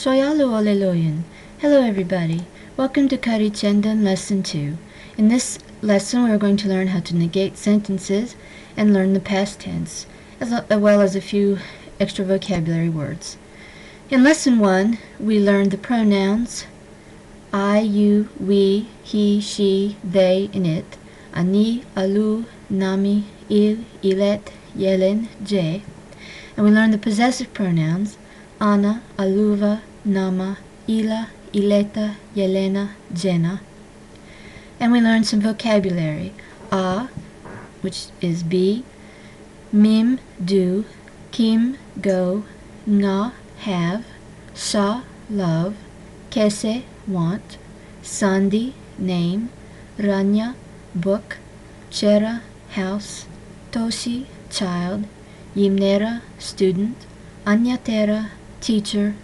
Soyalu Oleloyan. Hello everybody. Welcome to Carichendan Lesson 2. In this lesson we are going to learn how to negate sentences and learn the past tense, as well as a few extra vocabulary words. In Lesson 1 we learned the pronouns I, you, we, he, she, they, and it, ani, alu, nami, il, ilet, yelen, je, and we learned the possessive pronouns Ana, Aluva, Nama, Ila, Ileta, Yelena, Jena. And we learned some vocabulary. A, which is be, Mim, do, Kim, go, Nga, have, Sa, love, Kese, want, Sandi, name, Ranya, book, Chera, house, Toshi, child, Yimnera, student, Anyatera, teacher,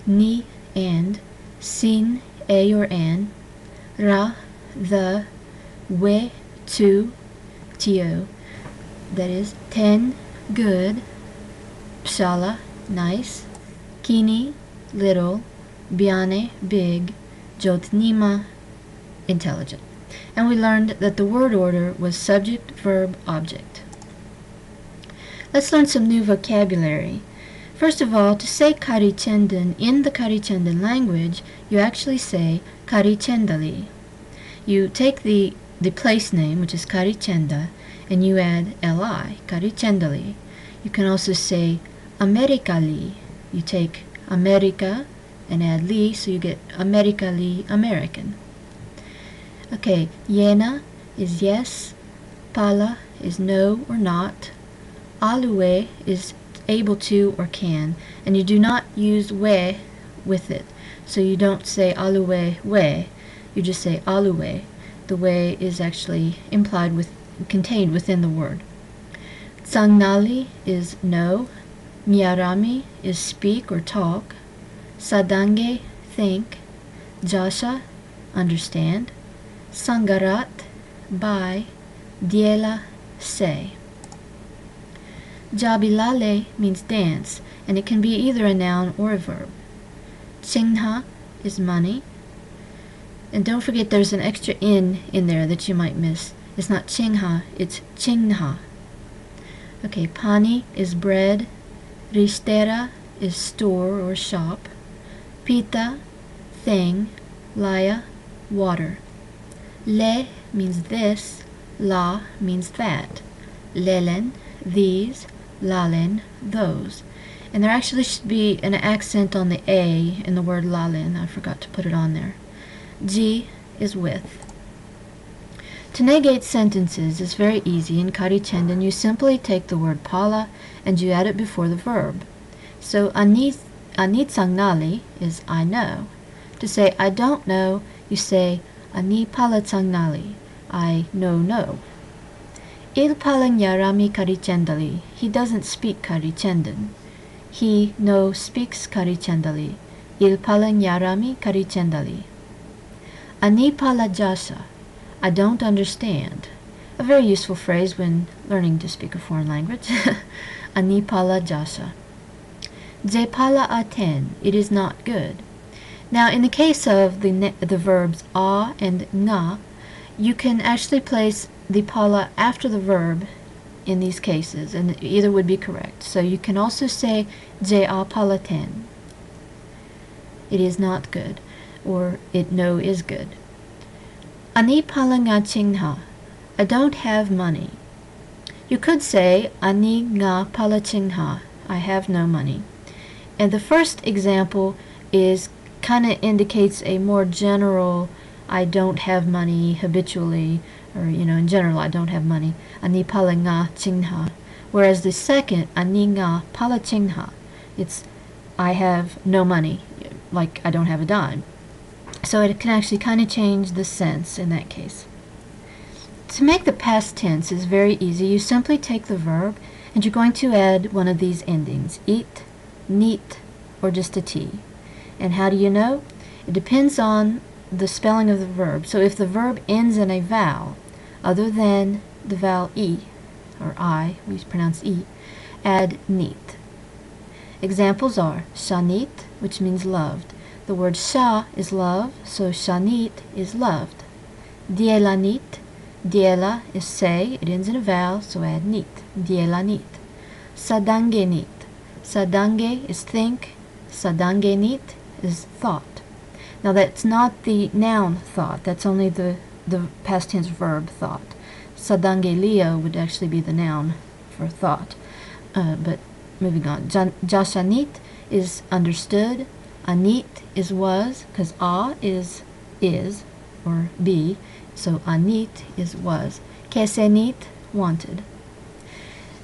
ni, and, sin, a or an, ra, the, we, to, that is 10, good, psala, nice, kini, little, biane, big, jotnima, intelligent. And we learned that the word order was subject, verb, object. Let's learn some new vocabulary. First of all, to say Carichendan in the Carichendan language, you actually say Carichendali. You take the place name, which is Carichenda, and you add li, Carichendali. You can also say Americali. You take America and add li, so you get Americali, American. Okay, yena is yes, pala is no or not, alue is able to or can, and you do not use we with it. So you don't say alue we, you just say alue. The we is actually contained within the word. Tsangnali is no, miarami is speak or talk, sadange think, jasha understand, sangarat buy, diela say. Jabilale means dance, and it can be either a noun or a verb. Chingha is money. And don't forget there's an extra in there that you might miss. It's not chingha, it's chingha. Okay, pani is bread. Ristera is store or shop. Pita, thing. Laya, water. Le means this. La means that. Lelen, these. Lalen, those. And there actually should be an accent on the A in the word lalen. I forgot to put it on there. G is with. To negate sentences is very easy. In Carichendan, you simply take the word pala and you add it before the verb. So ani tsangnali is I know. To say I don't know, you say ani pala tsangnali, I know. Il palang yarami Carichendali. He doesn't speak Carichendan. He no speaks Carichendali. Il palang yarami Carichendali. Ani pala jasa. I don't understand. A very useful phrase when learning to speak a foreign language. Ani pala jasa. Je pala aten. It is not good. Now, in the case of the verbs a and nga, you can actually place the pala after the verb in these cases, and either would be correct. So you can also say je a palaten. It is not good, or it no is good. Ani pala nga chingha. I don't have money. You could say ani nga pala chingha. I have no money. And the first example is kind of indicates a more general I don't have money habitually, or in general I don't have money. Ani pala nga chingha. Whereas the second, ani nga pala chingha, it's I have no money, like I don't have a dime. So it can actually kind of change the sense in that case. To make the past tense is very easy. You simply take the verb and you're going to add one of these endings, eat, neat, or just a T. And how do you know? It depends on the spelling of the verb. So if the verb ends in a vowel other than the vowel E, or I, we pronounce E, add neat. Examples are shanit, which means loved. The word sha is love, so shanit is loved. Dielanit, diela is say, it ends in a vowel, so add nit. Dielanit. Sadangenit. Sadange is think, sadangenit is thought. Now that's not the noun thought, that's only the past tense verb thought. Sadangelia would actually be the noun for thought. But moving on. Jashanit is understood. Anit is was, because a is or be, so anit is was. Kesenit, wanted.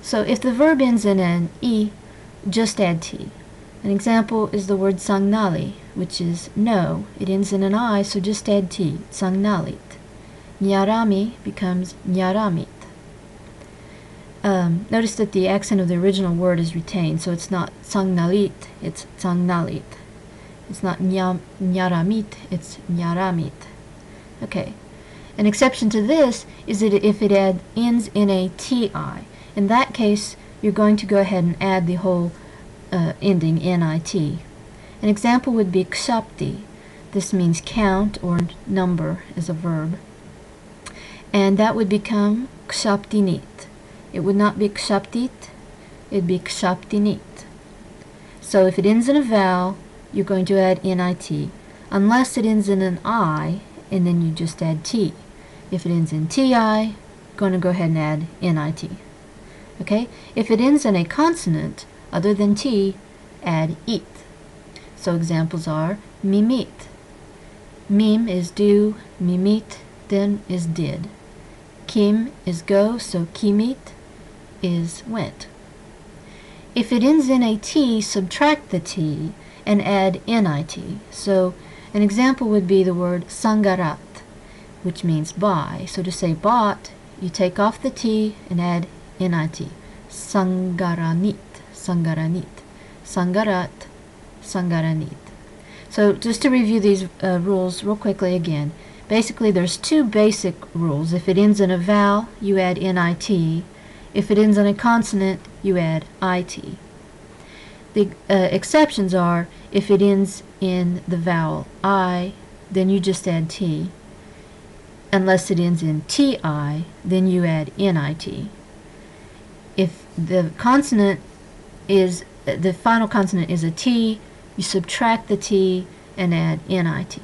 So if the verb ends in an I, just add T. An example is the word sangnali, which is no. It ends in an I, so just add T. Sangnalit. Nyarami becomes nyaramit. Notice that the accent of the original word is retained, so it's not sangnalit, it's sangnalit. It's not nyaramit, it's nyaramit. Okay. An exception to this is that if it ends in a ti. In that case, you're going to go ahead and add the whole ending nit. An example would be kshapti. This means count or number as a verb. And that would become kshaptinit. It would not be kshaptit, it'd be kshaptinit. So if it ends in a vowel, you're going to add nit, unless it ends in an I, and then you just add t. If it ends in ti, going to go ahead and add nit. Okay? If it ends in a consonant other than t, add it. So examples are mimit. Mim is do, mimit then is did. Kim is go, so kimit is went. If it ends in a t, subtract the t and add nit. So an example would be the word sangarat, which means buy. So to say bought, you take off the t and add nit. Sangaranit, sangaranit. Sangarat, sangaranit. So just to review these rules real quickly again. Basically, there's two basic rules. If it ends in a vowel, you add nit. If it ends in a consonant, you add it. The exceptions are, if it ends in the vowel I, then you just add t. Unless it ends in ti, then you add nit. If the consonant is, the final consonant is a t, you subtract the t and add nit.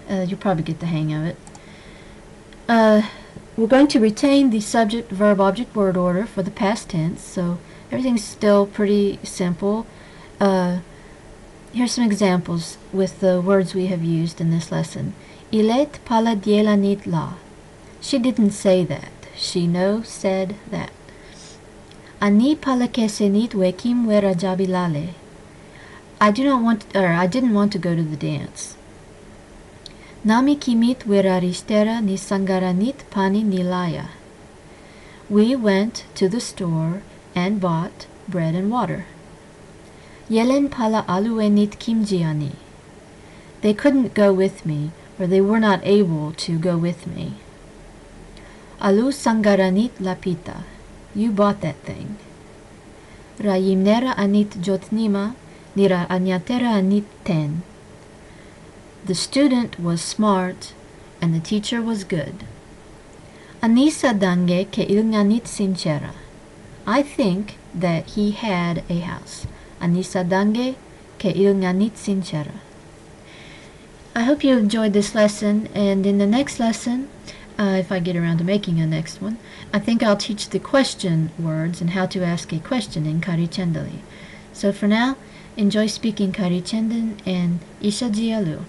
You'll probably get the hang of it. We're going to retain the subject, verb, object, word order for the past tense, so everything's still pretty simple. Here's some examples with the words we have used in this lesson. Ilet pala dielanit la. She didn't say that. She said that. Ani pala kesenit wekim wera jabilale. I didn't want to go to the dance. Nami kimit weraristera ni sangaranit pani nilaya. We went to the store and bought bread and water. Yelen pala aluenit kimjiani. They couldn't go with me, or they were not able to go with me. Alu sangaranit lapita. You bought that thing. Rayimnera anit jotnima, nira anyatera anit ten. The student was smart, and the teacher was good. Anisa dange ke ilnganit sincera. I think that he had a house. Anisa dange ke ilnganit sincera. I hope you enjoyed this lesson, and in the next lesson, if I get around to making a next one, I think I'll teach the question words and how to ask a question in Carichendali. So for now, enjoy speaking Carichendan and Isha Jialu.